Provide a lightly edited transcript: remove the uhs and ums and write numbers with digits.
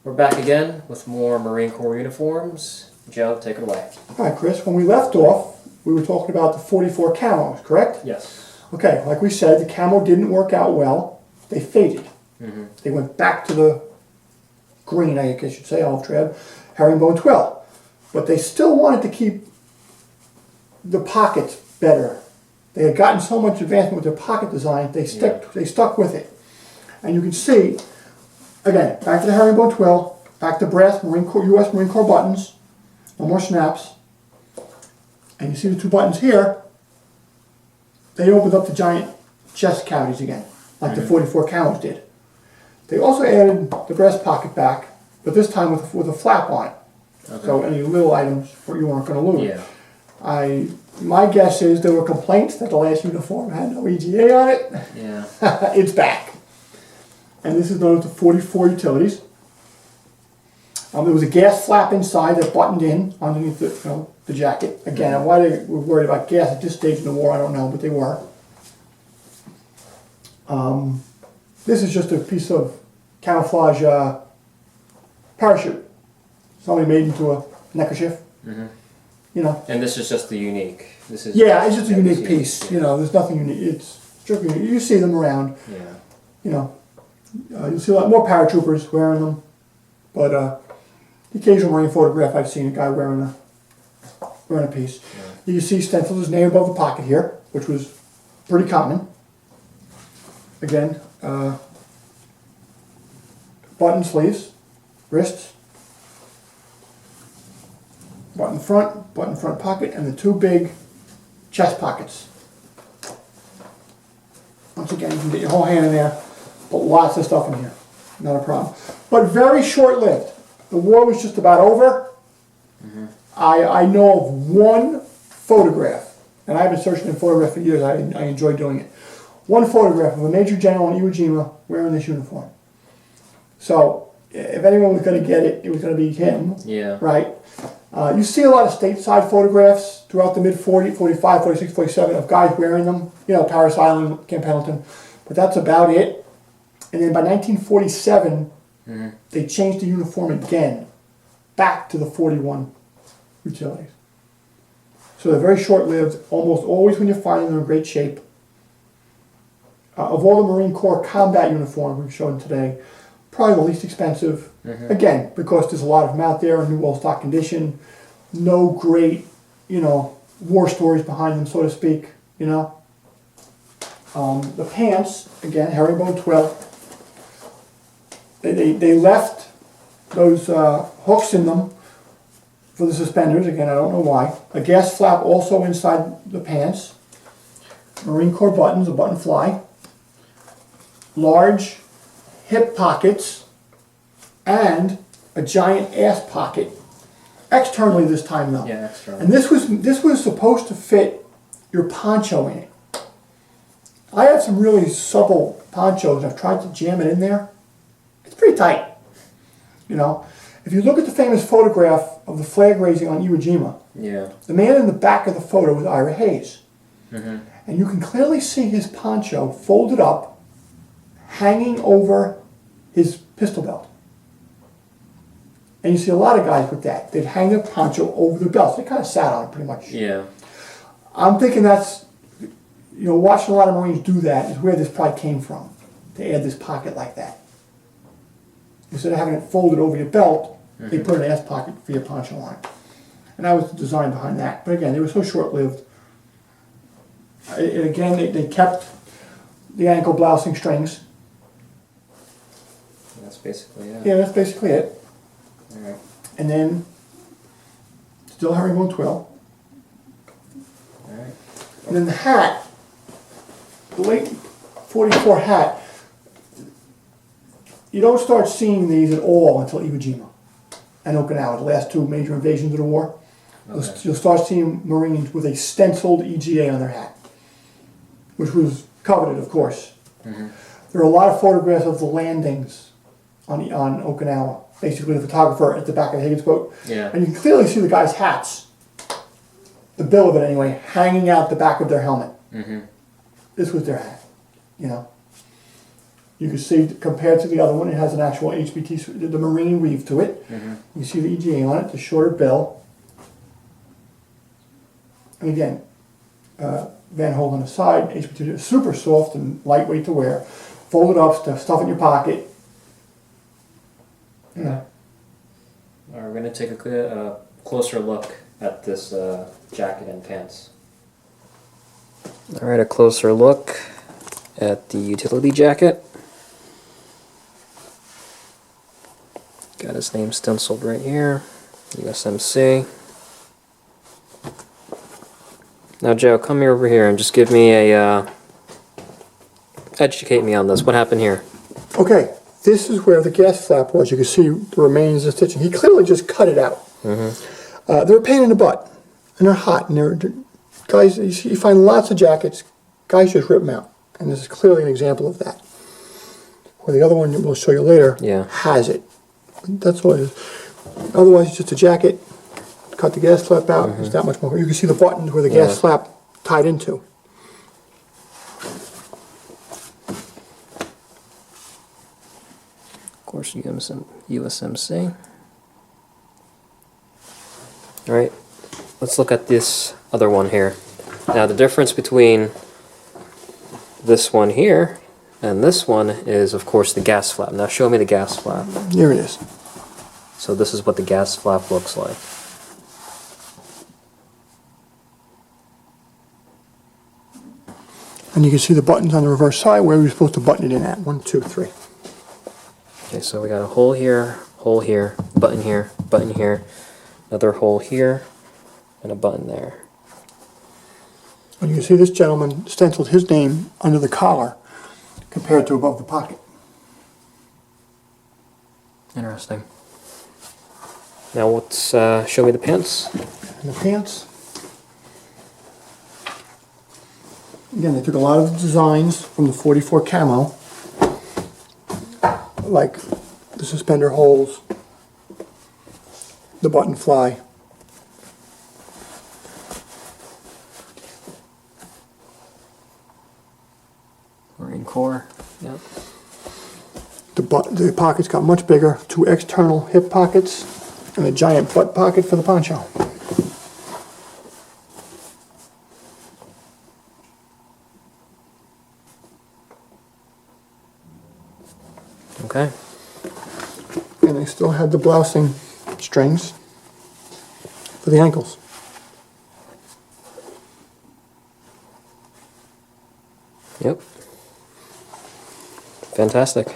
We're back again with more Marine Corps uniforms. Joe, take it away. All right, Chris, when we left off, we were talking about the 44 camos, correct? Yes. Okay, like we said, the camo didn't work out well. They faded. They went back to the green, I guess you'd say, olive drab, Herringbone Twill. But they still wanted to keep the pockets better. They had gotten so much advancement with their pocket design, they stuck with it. And you can see, again, back to the Herringbone Twill, back to brass Marine Corps, US Marine Corps buttons, no more snaps. And you see the two buttons here, they opened up the giant chest cavities again, like the 44 camos did. They also added the breast pocket back, but this time with a flap on it. Okay. So any little items you weren't going to lose. Yeah. My guess is there were complaints that the last uniform had no EGA on it. Yeah. It's back. And this is known as the 44 utilities. There was a gas flap inside that buttoned in underneath the jacket. Again, why they were worried about gas at this stage in the war, I don't know, but they were. This is just a piece of camouflage parachute. Somebody made into a neckerchief. You know. And this is just the unique. This is it's just a unique piece. Yeah. You know, there's nothing unique. It's strictly unique. You see them around. Yeah. You know, you'll see a lot more paratroopers wearing them, but the occasional Marine photograph I've seen a guy wearing a piece. Yeah. You can see stenciled his name above the pocket here, which was pretty common. Again, button sleeves, wrists, button front pocket, and the two big chest pockets. Once again, you can get your whole hand in there, put lots of stuff in here, not a problem. But very short-lived. The war was just about over. I know of one photograph, and I've been searching in photographs for years. I enjoy doing it. One photograph of a Major General in Iwo Jima wearing this uniform. So, if anyone was going to get it, it was going to be him. Yeah. Right? You see a lot of stateside photographs throughout the mid-40s, 45, 46, 47 of guys wearing them. You know, Paris Island, Camp Pendleton. But that's about it. And then by 1947, they changed the uniform again, back to the 41 utilities. So they're very short-lived. Almost always when you find them, they're in great shape. Of all the Marine Corps combat uniforms we've shown today, probably the least expensive. Again, because there's a lot of them out there in new well stock condition. No great, war stories behind them, so to speak, The pants, again, Herringbone Twill. They left those hooks in them for the suspenders. Again, I don't know why. A gas flap also inside the pants. Marine Corps buttons, a button fly. Large hip pockets and a giant ass pocket. Externally this time though. Yeah, externally. And this was supposed to fit your poncho in it. I have some really supple ponchos and I've tried to jam it in there. It's pretty tight. If you look at the famous photograph of the flag raising on Iwo Jima, the man in the back of the photo was Ira Hayes. And you can clearly see his poncho folded up, hanging over his pistol belt. And you see a lot of guys with that. They'd hang their poncho over their belts. They kind of sat on it pretty much. Yeah. I'm thinking that's, watching a lot of Marines do that is where this probably came from. To add this pocket like that. Instead of having it folded over your belt, they put an ass pocket for your poncho on it. And that was the design behind that. But again, they were so short-lived. And again, they kept the ankle blousing strings. That's basically it. Yeah, that's basically it. All right. And then, still Herringbone Twill. All right. And then the hat, the late 44 hat, you don't start seeing these at all until Iwo Jima and Okinawa, the last two major invasions of the war. Okay. You'll start seeing Marines with a stenciled EGA on their hat, which was coveted, of course. There are a lot of photographs of the landings on Okinawa. Basically, the photographer at the back of the Higgins boat. Yeah. And you can clearly see the guys' hats, the bill of it anyway, hanging out the back of their helmet. This was their hat, You can see compared to the other one, it has an actual HBT, the marine weave to it. You see the EGA on it, the shorter bill. And again, Van Holt on the side, HBT is super soft and lightweight to wear. Fold it up, stuff in your pocket. Yeah. We're going to take a closer look at this jacket and pants. Alright, a closer look at the utility jacket. Got his name stenciled right here, USMC. Now Joe, come here over here and just give me a, educate me on this. What happened here? Okay, this is where the gas flap was. You can see the remains of stitching. He clearly just cut it out. They're a pain in the butt, and they're hot, and they're guys, you find lots of jackets, guys just rip them out, and this is clearly an example of that. Where the other one we'll show you later has it. That's all it is. Otherwise, it's just a jacket. Cut the gas flap out. It's that much more. You can see the buttons where the gas flap tied into. Of course, USMC. All right, let's look at this other one here. Now, the difference between this one here and this one is, of course, the gas flap. Now, show me the gas flap. Here it is. So this is what the gas flap looks like. And you can see the buttons on the reverse side where we're supposed to button it in at. 1, 2, 3. Okay, so we got a hole here, button here, another hole here, and a button there. And you can see this gentleman stenciled his name under the collar compared to above the pocket. Interesting. Now let's show me the pants. And the pants. Again, they took a lot of the designs from the 44 camo, like the suspender holes, the button fly. Marine Corps. Yep. The pockets got much bigger, 2 external hip pockets, and a giant butt pocket for the poncho. Okay. And they still had the blousing strings for the ankles. Yep. Fantastic.